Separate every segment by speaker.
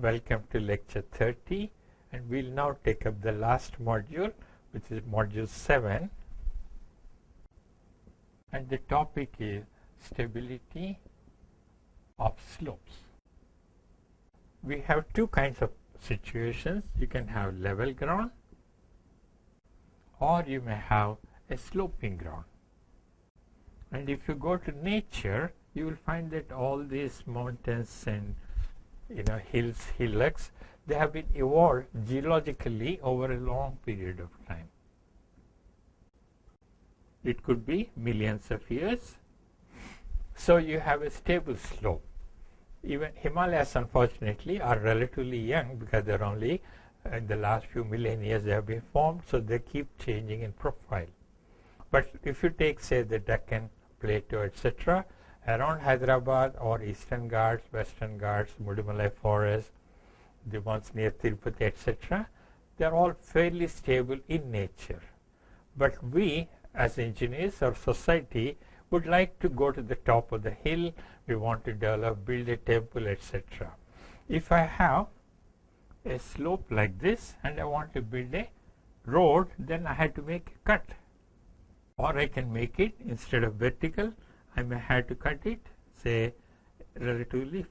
Speaker 1: welcome to lecture 30, and we'll now take up the last module, which is module 7, and the topic is stability of slopes. We have two kinds of situations. You can have level ground or you may have a sloping ground. And if you go to nature, you will find that all these mountains and hills, hillocks, they have been evolved geologically over a long period of time. It could be millions of years. So you have a stable slope. Even Himalayas, unfortunately, are relatively young because they're only in the last few million years they have been formed, so they keep changing in profile. But if you take, say, the Deccan Plateau, etc., around Hyderabad or Eastern Ghats, Western Ghats, Mudumalai Forest, the ones near Tirupati, etc., they are all fairly stable in nature. But we, as engineers or society, would like to go to the top of the hill. We want to develop, build a temple, etc. If I have a slope like this and I want to build a road, then I had to make a cut. Or I can make it, instead of vertical, I may have to cut it, say, relatively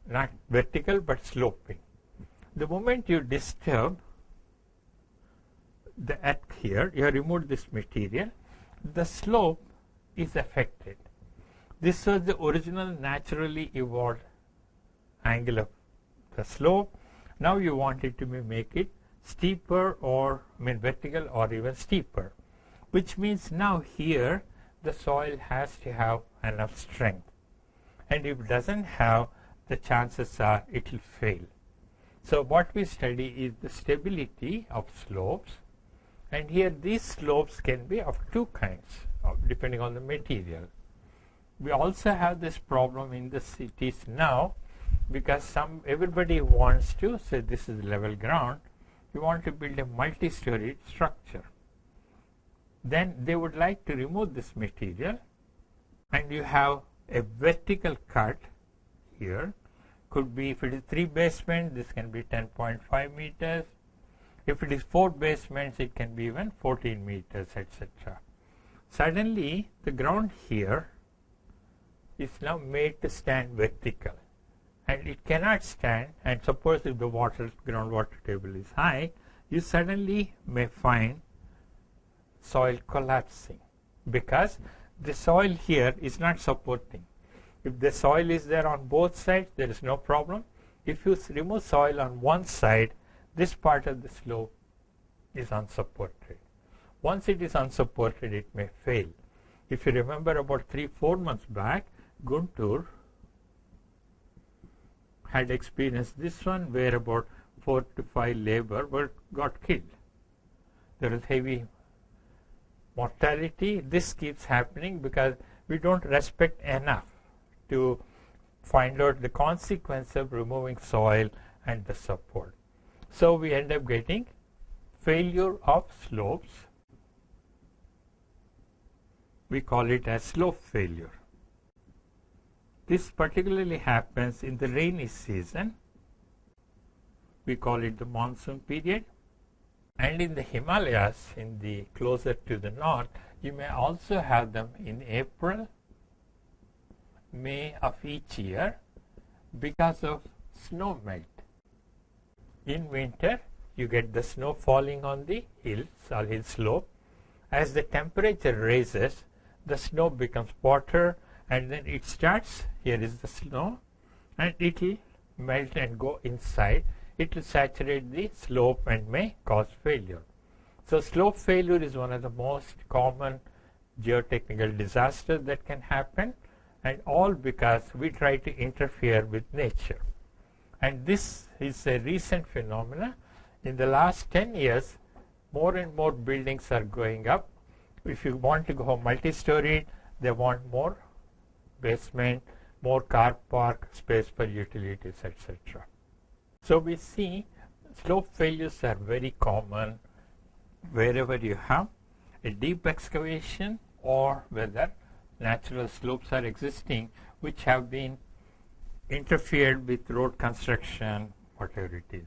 Speaker 1: not vertical but sloping. The moment you disturb the earth here, you have removed this material, the slope is affected. This was the original naturally evolved angle of the slope. Now you want it to make it steeper or vertical or even steeper, which means now here the soil has to have enough strength, and if it doesn't have, the chances are it will fail. So what we study is the stability of slopes, and here these slopes can be of two kinds depending on the material. We also have this problem in the cities now because everybody wants to say this is level ground. You want to build a multi-storied structure. Then they would like to remove this material, and you have a vertical cut here. Could be, if it is 3 basements, this can be 10.5 meters. If it is 4 basements, it can be even 14 meters, etc. Suddenly, the ground here is now made to stand vertical, and it cannot stand. And suppose if the groundwater table is high, you suddenly may find soil collapsing because the soil here is not supporting. If the soil is there on both sides, there is no problem. If you remove soil on one side, this part of the slope is unsupported. Once it is unsupported, it may fail. If you remember, about 3-4 months back, Guntur had experienced this one where about 4 to 5 labor got killed. There is heavy mortality. This keeps happening because we don't respect enough to find out the consequence of removing soil and the support. So we end up getting failure of slopes. We call it as slope failure. This particularly happens in the rainy season. We call it the monsoon period. And in the Himalayas, closer to the north, you may also have them in April, May of each year because of snow melt. In winter, you get the snow falling on the hills or hill slope. As the temperature raises, the snow becomes water, and then it starts, here is the snow, and it will melt and go inside. It will saturate the slope and may cause failure. So slope failure is one of the most common geotechnical disasters that can happen, and all because we try to interfere with nature. And this is a recent phenomenon. In the last 10 years, more and more buildings are going up. If you want to go multi-story, they want more basement, more car park space for utilities, etc. So we see slope failures are very common wherever you have a deep excavation or whether natural slopes are existing which have been interfered with road construction, whatever it is.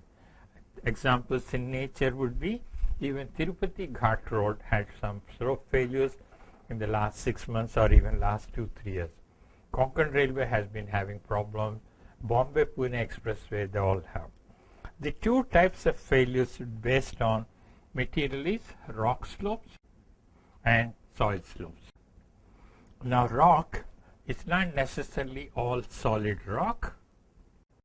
Speaker 1: Examples in nature would be even Tirupati Ghat Road had some slope failures in the last 6 months or even last 2-3 years. Konkan Railway has been having problems. Bombay-Pune Expressway, they all have. The two types of failures based on material is rock slopes and soil slopes. Now rock is not necessarily all solid rock.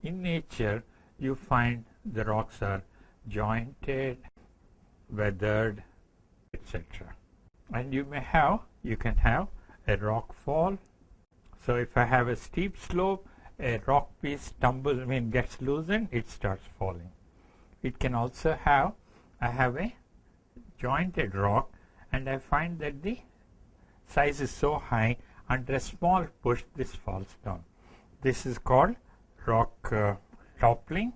Speaker 1: In nature, you find the rocks are jointed, weathered, etc. And you can have a rock fall. So if I have a steep slope, a rock piece gets loosened, it starts falling. It can also have, I have a jointed rock and I find that the size is so high, under a small push this falls down. This is called rock toppling.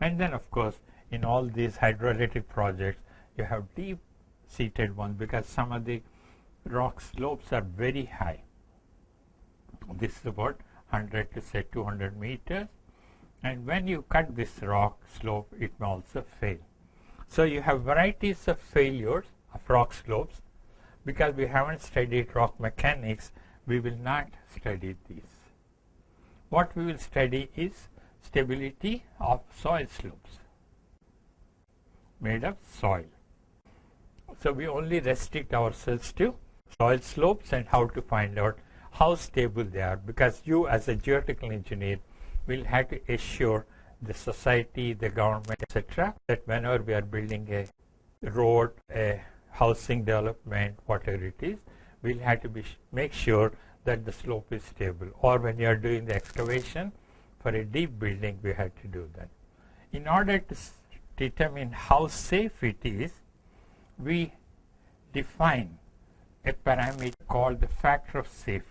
Speaker 1: And then of course in all these hydroelectric projects you have deep seated ones because some of the rock slopes are very high. This is about 100 to say 200 meters, and when you cut this rock slope it may also fail. So you have varieties of failures of rock slopes. Because we haven't studied rock mechanics, we will not study these. What we will study is stability of soil slopes made of soil. So we only restrict ourselves to soil slopes and how to find out how stable they are, because you as a geotechnical engineer will have to assure the society, the government, etc., that whenever we are building a road, a housing development, whatever it is, we'll have to make sure that the slope is stable. Or when you are doing the excavation for a deep building, we have to do that. In order to determine how safe it is, we define a parameter called the factor of safety.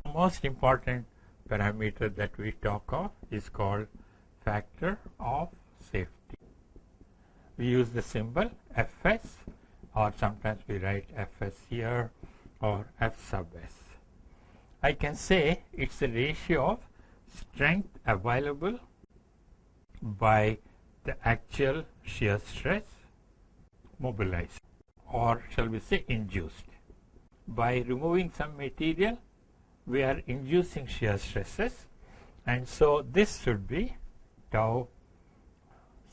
Speaker 1: The most important parameter that we talk of is called factor of safety. We use the symbol Fs, or sometimes we write Fs here or F sub s. I can say it's the ratio of strength available by the actual shear stress mobilized, or shall we say induced. By removing some material, we are inducing shear stresses, and so this should be tau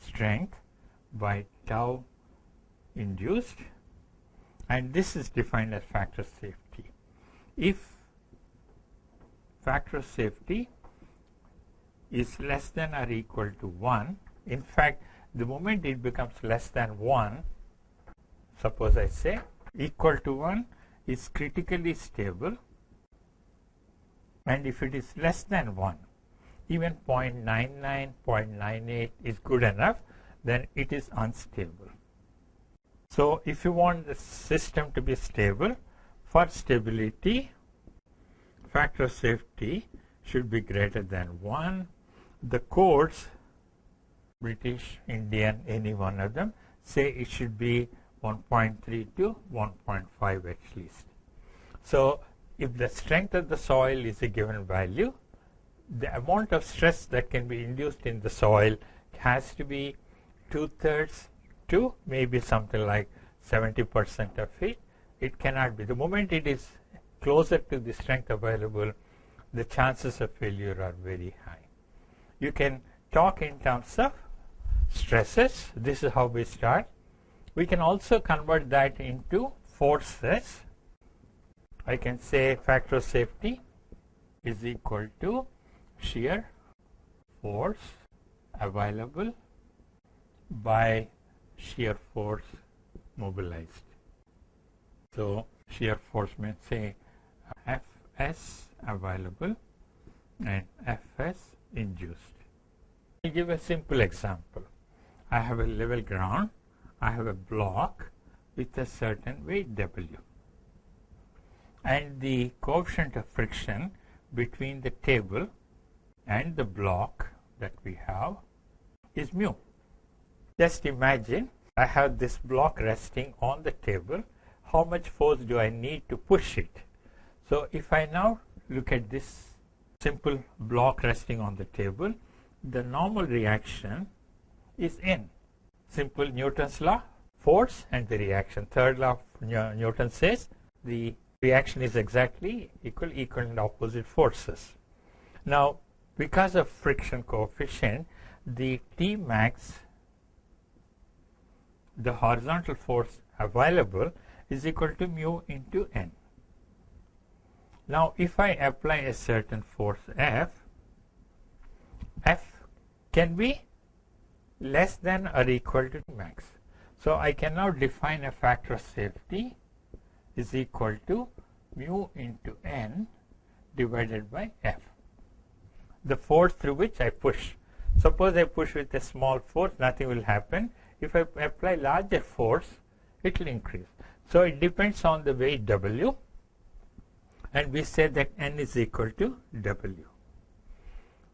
Speaker 1: strength by tau induced, and this is defined as factor of safety. If factor of safety is less than or equal to 1, in fact, the moment it becomes less than 1, suppose I say equal to 1 is critically stable, and if it is less than 1, even 0.99, 0.98 is good enough, then it is unstable. So if you want the system to be stable, for stability, factor of safety should be greater than 1. The codes, British, Indian, any one of them, say it should be 1.3 to 1.5 at least. So if the strength of the soil is a given value, the amount of stress that can be induced in the soil has to be 2/3 to maybe something like 70% of it. It cannot be. The moment it is closer to the strength available, the chances of failure are very high. You can talk in terms of stresses. This is how we start. We can also convert that into forces. I can say factor of safety is equal to shear force available by shear force mobilized. So shear force means say Fs available and Fs induced. I'll give a simple example. I have a level ground. I have a block with a certain weight W, and the coefficient of friction between the table and the block that we have is mu. Just imagine I have this block resting on the table. How much force do I need to push it? So if I now look at this simple block resting on the table, the normal reaction is N. Simple Newton's law, force and the reaction. Third law of Newton says the reaction is exactly equal and opposite forces. Now, because of friction coefficient, the T max, the horizontal force available, is equal to mu into N. Now, if I apply a certain force F can be less than or equal to max. So, I can now define a factor of safety is equal to mu into N divided by F. The force through which I push. Suppose I push with a small force, nothing will happen. If I apply larger force, it will increase. So it depends on the weight W, and we say that N is equal to W.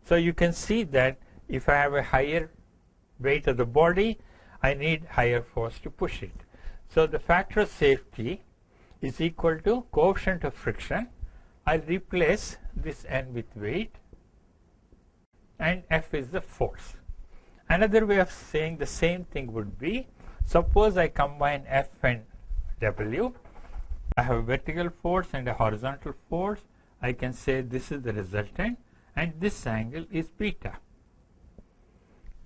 Speaker 1: So you can see that if I have a higher weight of the body, I need higher force to push it. So the factor of safety is equal to coefficient of friction. I'll replace this N with weight, and F is the force. Another way of saying the same thing would be, suppose I combine F and W. I have a vertical force and a horizontal force. I can say this is the resultant and this angle is beta.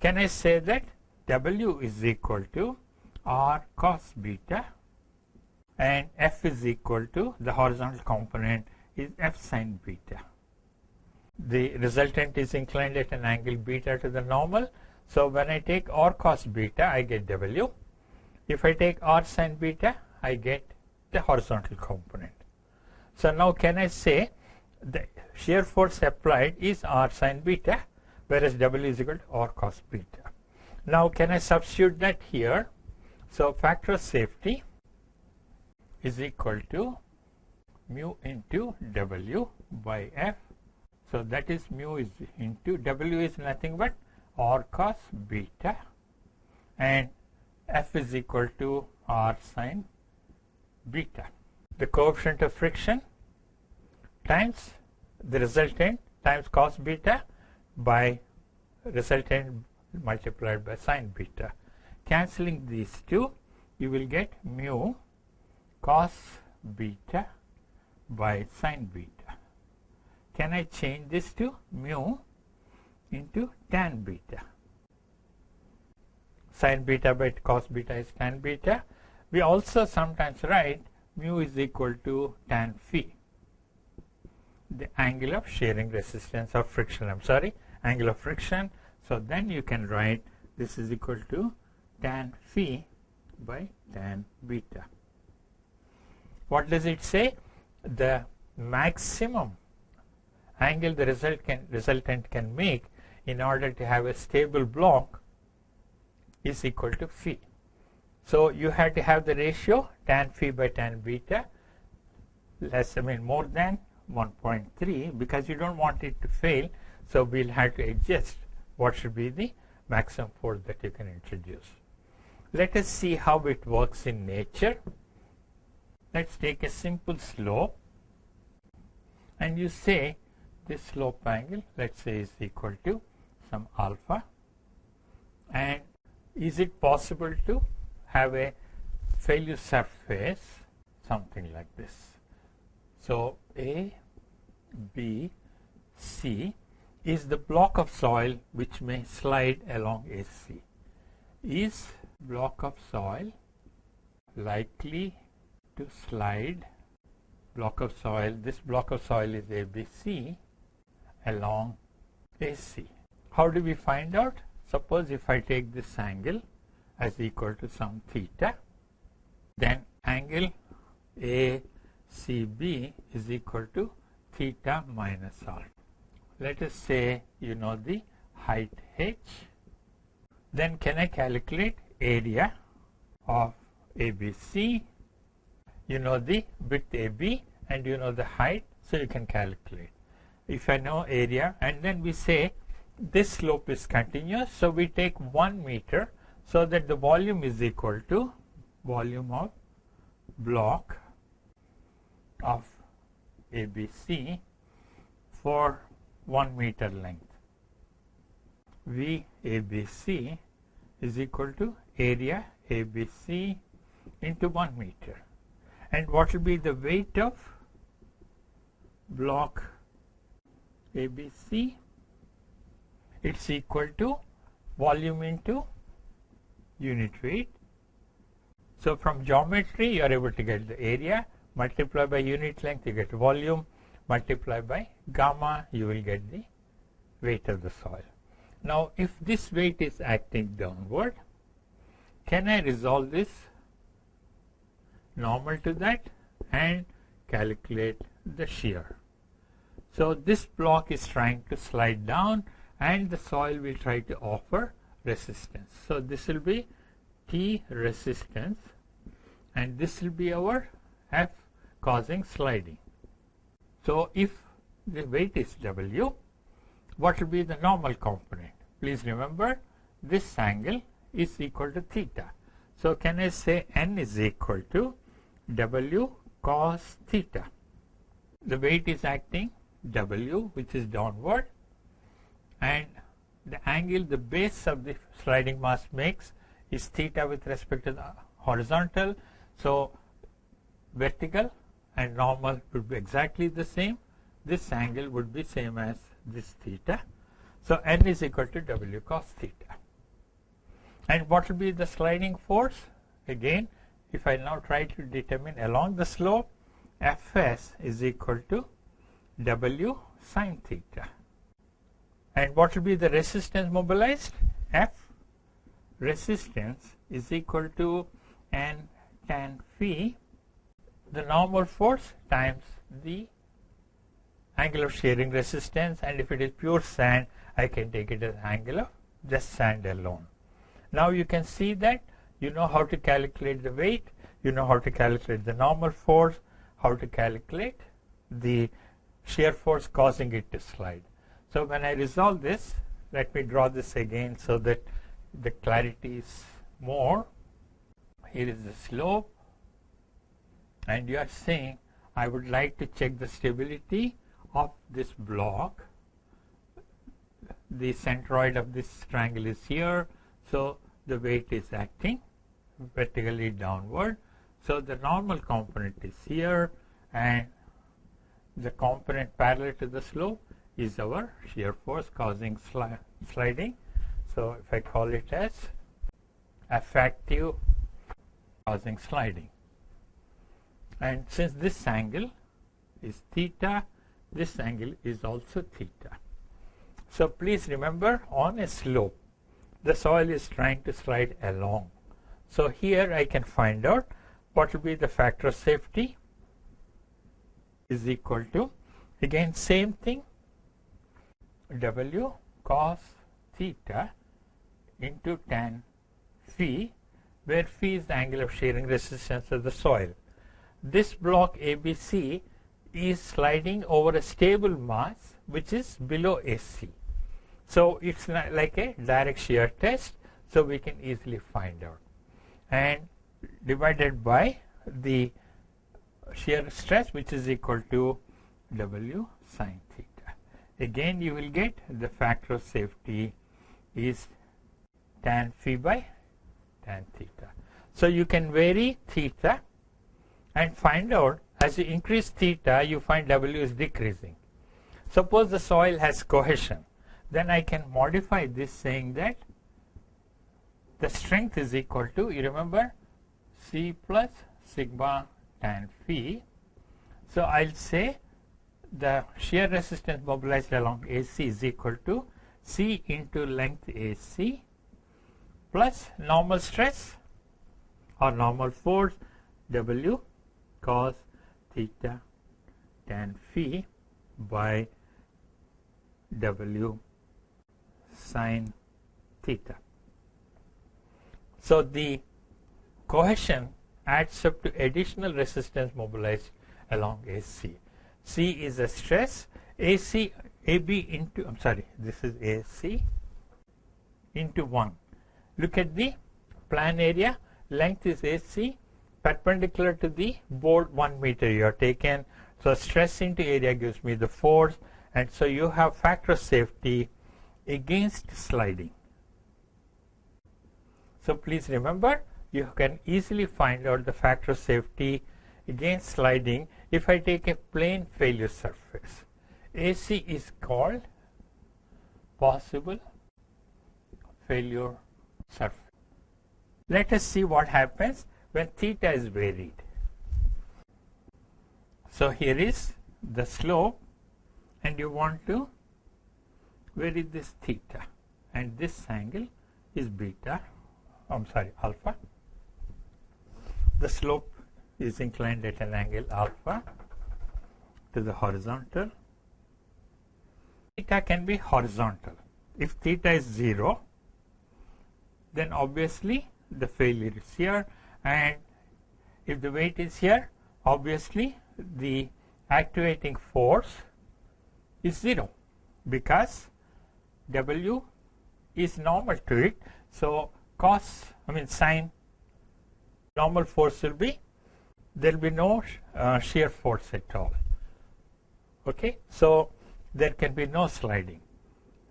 Speaker 1: Can I say that W is equal to R cos beta and F is equal to, the horizontal component is F sin beta. The resultant is inclined at an angle beta to the normal. So when I take R cos beta, I get W. If I take R sin beta, I get the horizontal component. So now can I say the shear force applied is R sin beta, whereas W is equal to R cos beta. Now can I substitute that here? So factor of safety is equal to mu into W by F. So that is mu is into W is nothing but R cos beta, and F is equal to R sin beta. The coefficient of friction times the resultant times cos beta by resultant multiplied by sin beta. Cancelling these two, you will get mu cos beta by sin beta. Can I change this to mu into tan beta? Sin beta by cos beta is tan beta. We also sometimes write mu is equal to tan phi, the angle of shearing resistance of friction. Angle of friction. So then you can write this is equal to tan phi by tan beta. What does it say? The maximum angle the resultant can make in order to have a stable block is equal to phi. So you have to have the ratio tan phi by tan beta more than 1.3, because you don't want it to fail. So we'll have to adjust what should be the maximum force that you can introduce. Let us see how it works in nature. Let's take a simple slope, and you say this slope angle, let's say, is equal to some alpha. And is it possible to have a failure surface something like this? So A, B, C is the block of soil which may slide along AC. Is block of soil likely to slide? Block of soil, this block of soil is ABC along AC. How do we find out? Suppose if I take this angle as equal to some theta, then angle ACB is equal to theta minus R. Let us say you know the height h. Then can I calculate area of ABC? You know the width AB and you know the height, so you can calculate. If I know area, and then we say this slope is continuous, so we take 1 meter, so that the volume is equal to volume of block of ABC for 1 meter length. VABC is equal to area ABC into 1 meter. And what will be the weight of block ABC? It's equal to volume into unit weight. So from geometry you are able to get the area, multiply by unit length you get volume, multiply by gamma you will get the weight of the soil. Now if this weight is acting downward, can I resolve this normal to that and calculate the shear? So this block is trying to slide down and the soil will try to offer resistance. So this will be T resistance and this will be our F causing sliding. So if the weight is W, what will be the normal component? Please remember this angle is equal to theta. So can I say N is equal to W cos theta? The weight is acting W, which is downward, and the angle the base of the sliding mass makes is theta with respect to the horizontal. So vertical and normal would be exactly the same. This angle would be same as this theta. So N is equal to W cos theta. And what will be the sliding force? Again, if I now try to determine along the slope, Fs is equal to W sin theta. And what will be the resistance mobilized? F resistance is equal to N tan phi, the normal force times the angle of shearing resistance, and if it is pure sand, I can take it as angle of just sand alone. Now you can see that you know how to calculate the weight, you know how to calculate the normal force, how to calculate the shear force causing it to slide. So when I resolve this, let me draw this again so that the clarity is more. Here is the slope, and you are saying I would like to check the stability of this block. The centroid of this triangle is here, so the weight is acting vertically downward. So the normal component is here, and the component parallel to the slope is our shear force causing sliding. So if I call it as effective causing sliding. And since this angle is theta, this angle is also theta. So please remember, on a slope, the soil is trying to slide along. So here I can find out what will be the factor of safety is equal to, again same thing, W cos theta into tan phi, where phi is the angle of shearing resistance of the soil. This block ABC is sliding over a stable mass which is below AC. So it's not like a direct shear test, so we can easily find out. And divided by the shear stress, which is equal to W sin theta. Again you will get the factor of safety is tan phi by tan theta. So you can vary theta and find out as you increase theta, you find W is decreasing. Suppose the soil has cohesion, then I can modify this saying that the strength is equal to, you remember, C plus sigma tan phi. So I'll say the shear resistance mobilized along AC is equal to C into length AC plus normal stress or normal force W cos theta tan phi by W sin theta. So the cohesion adds up to additional resistance mobilized along AC. C is a stress, AC, AB into, I'm sorry, this is AC into 1. Look at the plan area, length is AC, perpendicular to the board 1 meter you are taken. So stress into area gives me the force, and so you have factor of safety against sliding. So please remember, you can easily find out the factor of safety against sliding if I take a plane failure surface. AC is called possible failure surface. Let us see what happens when theta is varied. So here is the slope, and you want to vary this theta, and this angle is beta, alpha. The slope is inclined at an angle alpha to the horizontal. Theta can be horizontal. If theta is 0, then obviously the failure is here, and if the weight is here, obviously the activating force is 0 because W is normal to it. So sine normal force will be, there will be no shear force at all. Okay, so there can be no sliding.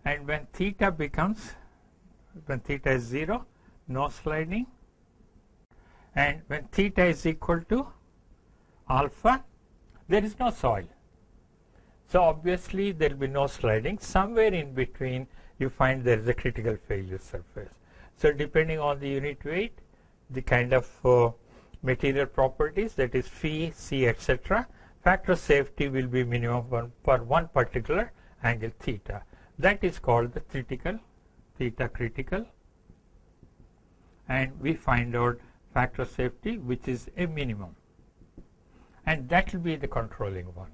Speaker 1: And when theta is 0, no sliding. And when theta is equal to alpha, there is no soil. So obviously there will be no sliding. Somewhere in between you find there is a critical failure surface. So depending on the unit weight, the kind of material properties, that is phi, C, etc., factor of safety will be minimum for one particular angle theta. That is called the theta critical, and we find out factor of safety which is a minimum, and that will be the controlling one.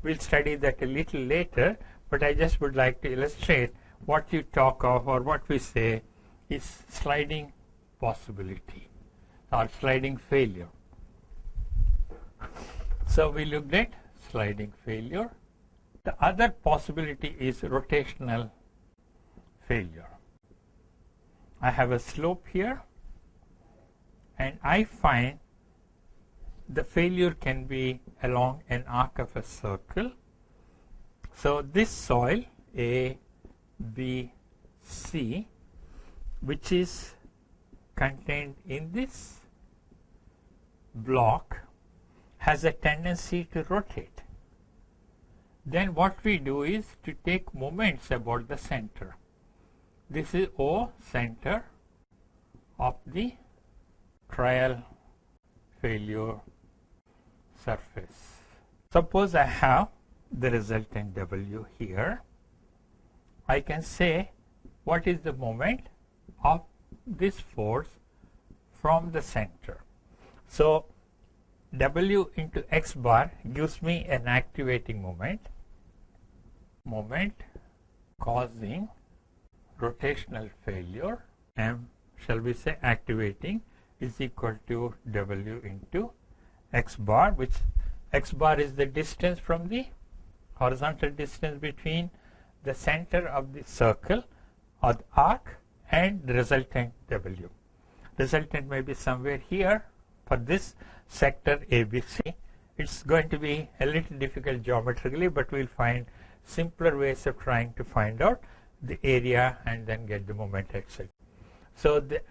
Speaker 1: We'll study that a little later, but I just would like to illustrate what you talk of, or what we say is sliding possibility or sliding failure. So we looked at sliding failure. The other possibility is rotational failure. I have a slope here, and I find the failure can be along an arc of a circle. So this soil A, B, C, which is contained in this block, has a tendency to rotate. Then what we do is to take moments about the center. This is O, center of the trial failure surface. Suppose I have the resultant W here. I can say what is the moment of this force from the center. So W into x bar gives me an activating moment causing rotational failure. M, shall we say, activating is equal to W into x bar, which x bar is the distance from the horizontal distance between the center of the circle or the arc and the resultant W. Resultant may be somewhere here. For this sector ABC, it's going to be a little difficult geometrically, but we'll find simpler ways of trying to find out the area and then get the moment, etc. So the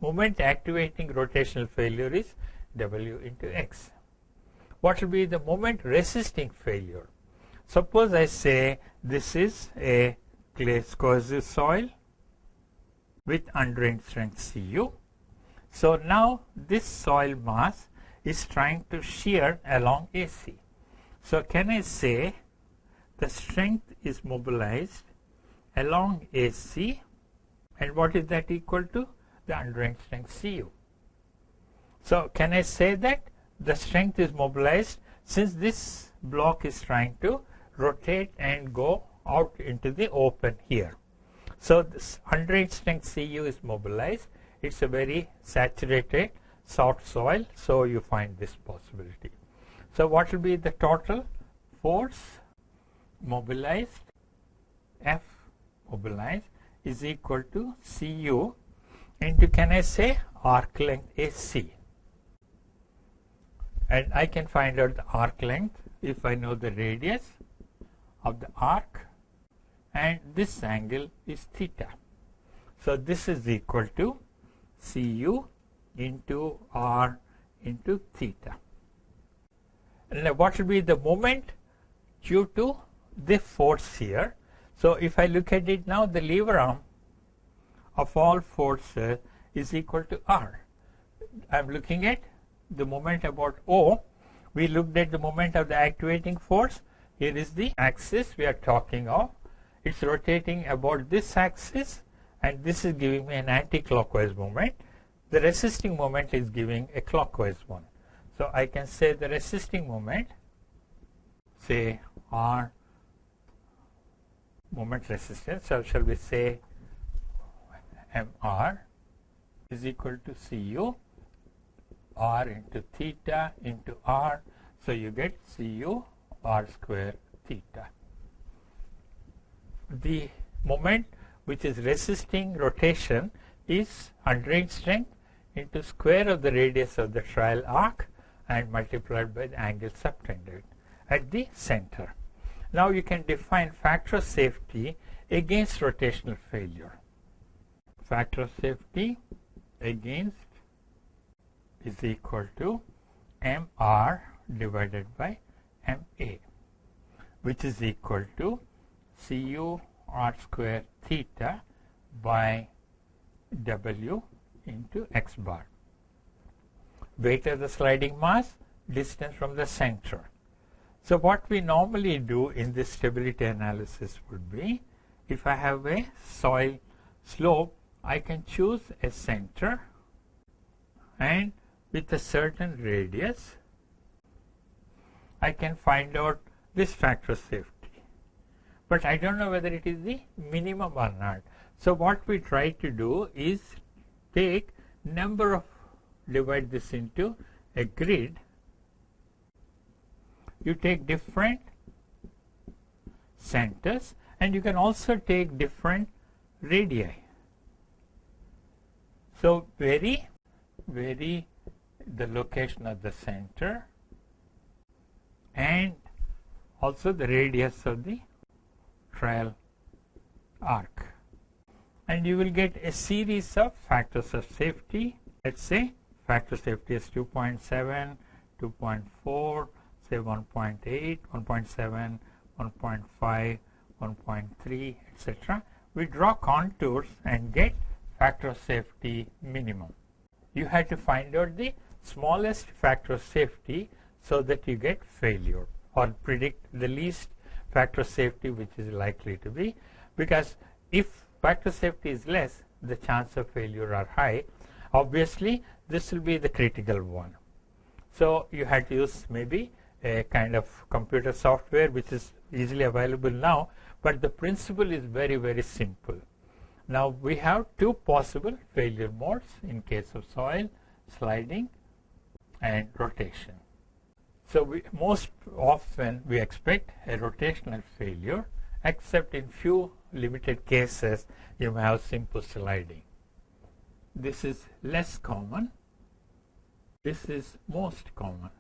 Speaker 1: moment activating rotational failure is W into x. What will be the moment resisting failure? Suppose I say this is a clay cohesive soil with undrained strength Cu. So now this soil mass is trying to shear along AC. So can I say the strength is mobilized along AC, and what is that equal to? The undrained strength Cu. So can I say that the strength is mobilized since this block is trying to rotate and go out into the open here. So this undrained strength Cu is mobilized. It's a very saturated soft soil, so you find this possibility. So what will be the total force mobilized? F mobilized is equal to Cu into, can I say, arc length AC. And I can find out the arc length if I know the radius. of the arc, and this angle is theta. So this is equal to Cu into r into theta. And now what will be the moment due to the force here? So if I look at it now, the lever arm of all forces is equal to r. I'm looking at the moment about O. We looked at the moment of the activating force. Here is the axis we are talking of. It's rotating about this axis, and this is giving me an anti-clockwise moment. The resisting moment is giving a clockwise one. So I can say the resisting moment, say R moment resistance, so shall we say MR is equal to Cu R into theta into R. So you get Cu R square theta. The moment which is resisting rotation is undrained strength into square of the radius of the trial arc and multiplied by the angle subtended at the center. Now you can define factor of safety against rotational failure. Factor of safety against is equal to MR divided by MA, which is equal to Cu R square theta by W into x bar. Weight of the sliding mass, distance from the center. So what we normally do in this stability analysis would be, if I have a soil slope, I can choose a center and with a certain radius, I can find out this factor of safety. But I don't know whether it is the minimum or not. So what we try to do is take number of, divide this into a grid. You take different centers, and you can also take different radii. So vary the location of the center and also the radius of the trial arc, and you will get a series of factors of safety. Let's say factor of safety is 2.7, 2.4, say 1.8, 1.7, 1.5, 1.3, etc. We draw contours and get factor of safety minimum. You have to find out the smallest factor of safety so that you get failure, or predict the least factor of safety which is likely to be, because if factor of safety is less, the chance of failure are high. Obviously this will be the critical one. So you have to use maybe a kind of computer software which is easily available now, but the principle is very simple. Now we have two possible failure modes in case of soil: sliding and rotation. So most often we expect a rotational failure, except in few limited cases you may have simple sliding. This is less common. This is most common.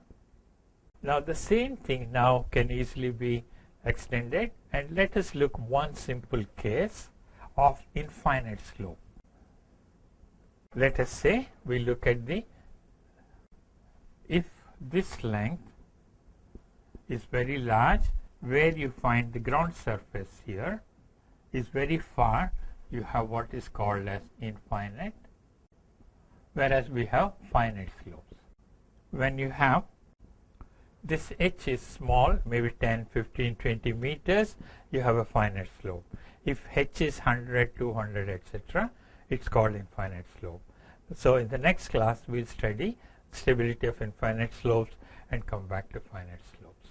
Speaker 1: Now the same thing now can easily be extended, and let us look one simple case of infinite slope. Let us say we look at if this length is very large, where you find the ground surface here is very far, you have what is called as infinite, whereas we have finite slopes. When you have this h is small, maybe 10, 15, 20 meters, you have a finite slope. If h is 100, 200, etc., it's called infinite slope. So in the next class we'll study stability of infinite slopes and come back to finite slopes.